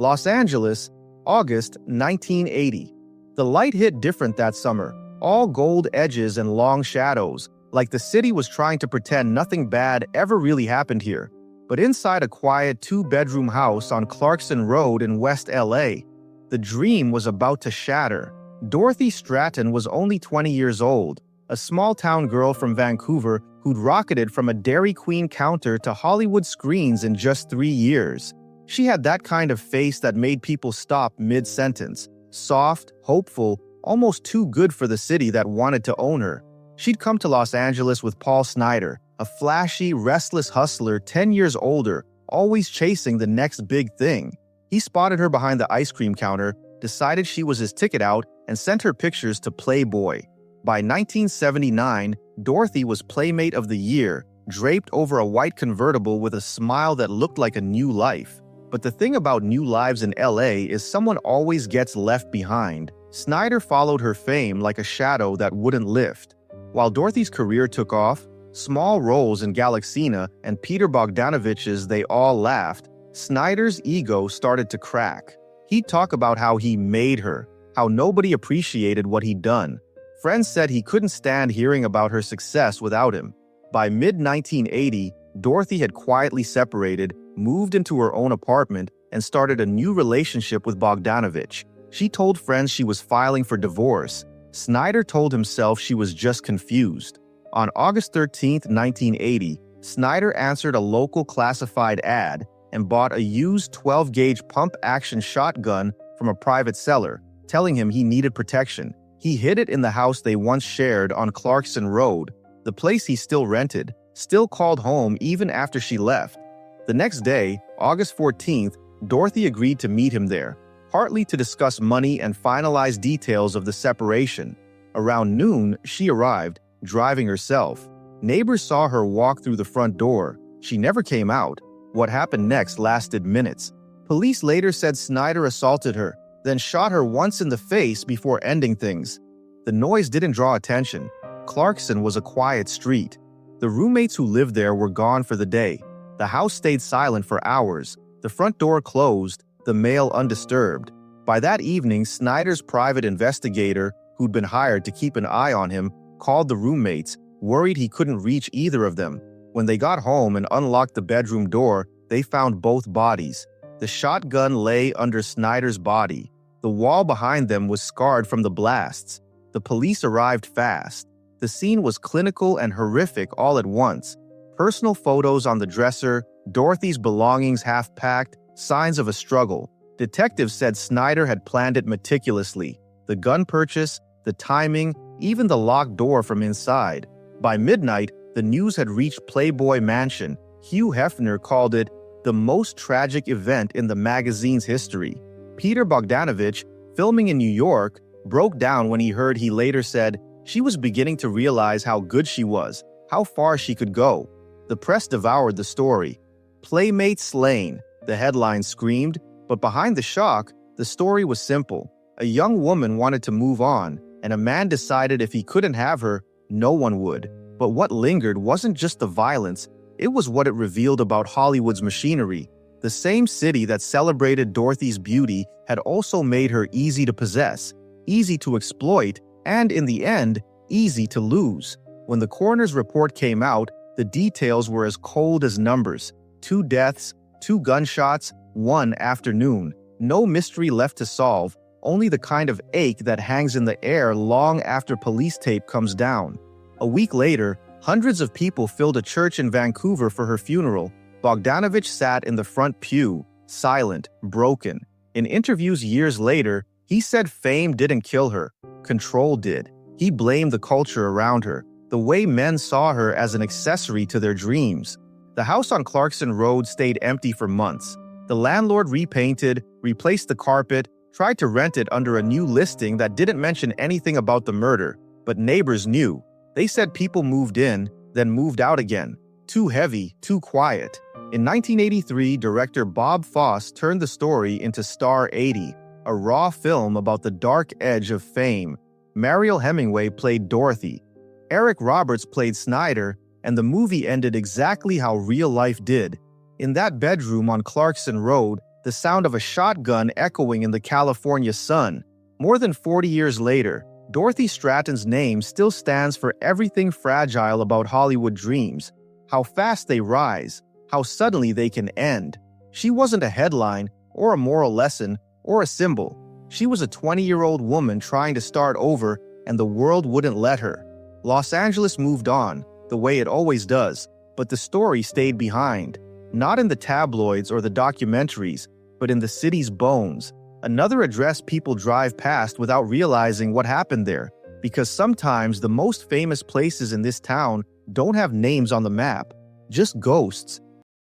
Los Angeles, August 1980. The light hit different that summer, all gold edges and long shadows, like the city was trying to pretend nothing bad ever really happened here. But inside a quiet two-bedroom house on Clarkson Road in West LA, the dream was about to shatter. Dorothy Stratten was only 20 years old, a small-town girl from Vancouver who'd rocketed from a Dairy Queen counter to Hollywood screens in just 3 years. She had that kind of face that made people stop mid-sentence. Soft, hopeful, almost too good for the city that wanted to own her. She'd come to Los Angeles with Paul Snider, a flashy, restless hustler 10 years older, always chasing the next big thing. He spotted her behind the ice cream counter, decided she was his ticket out, and sent her pictures to Playboy. By 1979, Dorothy was Playmate of the Year, draped over a white convertible with a smile that looked like a new life. But the thing about new lives in LA is someone always gets left behind. Snider followed her fame like a shadow that wouldn't lift. While Dorothy's career took off, small roles in Galaxina and Peter Bogdanovich's They All Laughed, Snider's ego started to crack. He'd talk about how he made her, how nobody appreciated what he'd done. Friends said he couldn't stand hearing about her success without him. By mid-1980, Dorothy had quietly separated, moved into her own apartment, and started a new relationship with Bogdanovich. She told friends she was filing for divorce. Snider told himself she was just confused. On August 13, 1980, Snider answered a local classified ad and bought a used 12-gauge pump-action shotgun from a private seller, telling him he needed protection. He hid it in the house they once shared on Clarkson Road, the place he still rented, still called home even after she left. The next day, August 14th, Dorothy agreed to meet him there, partly to discuss money and finalize details of the separation. Around noon, she arrived, driving herself. Neighbors saw her walk through the front door. She never came out. What happened next lasted minutes. Police later said Snider assaulted her, then shot her once in the face before ending things. The noise didn't draw attention. Clarkson was a quiet street. The roommates who lived there were gone for the day. The house stayed silent for hours. The front door closed, the mail undisturbed. By that evening, Snider's private investigator, who'd been hired to keep an eye on him, called the roommates, worried he couldn't reach either of them. When they got home and unlocked the bedroom door, they found both bodies. The shotgun lay under Snider's body. The wall behind them was scarred from the blasts. The police arrived fast. The scene was clinical and horrific all at once. Personal photos on the dresser, Dorothy's belongings half-packed, signs of a struggle. Detectives said Snider had planned it meticulously. The gun purchase, the timing, even the locked door from inside. By midnight, the news had reached Playboy Mansion. Hugh Hefner called it the most tragic event in the magazine's history. Peter Bogdanovich, filming in New York, broke down when he heard. He later said, "She was beginning to realize how good she was, how far she could go." The press devoured the story. "Playmate slain," the headline screamed, but behind the shock, the story was simple. A young woman wanted to move on, and a man decided if he couldn't have her, no one would. But what lingered wasn't just the violence, it was what it revealed about Hollywood's machinery. The same city that celebrated Dorothy's beauty had also made her easy to possess, easy to exploit, and in the end, easy to lose. When the coroner's report came out, the details were as cold as numbers. 2 deaths, 2 gunshots, 1 afternoon. No mystery left to solve, only the kind of ache that hangs in the air long after police tape comes down. A week later, hundreds of people filled a church in Vancouver for her funeral. Bogdanovich sat in the front pew, silent, broken. In interviews years later, he said fame didn't kill her, control did. He blamed the culture around her, the way men saw her as an accessory to their dreams. The house on Clarkson Road stayed empty for months. The landlord repainted, replaced the carpet, tried to rent it under a new listing that didn't mention anything about the murder, but neighbors knew. They said people moved in, then moved out again. Too heavy, too quiet. In 1983, director Bob Fosse turned the story into Star 80, a raw film about the dark edge of fame. Mariel Hemingway played Dorothy. Eric Roberts played Snider, and the movie ended exactly how real life did. In that bedroom on Clarkson Road, the sound of a shotgun echoing in the California sun. More than 40 years later, Dorothy Stratten's name still stands for everything fragile about Hollywood dreams: how fast they rise, how suddenly they can end. She wasn't a headline, or a moral lesson, or a symbol. She was a 20-year-old woman trying to start over, and the world wouldn't let her. Los Angeles moved on, the way it always does, but the story stayed behind. Not in the tabloids or the documentaries, but in the city's bones. Another address people drive past without realizing what happened there, because sometimes the most famous places in this town don't have names on the map, just ghosts,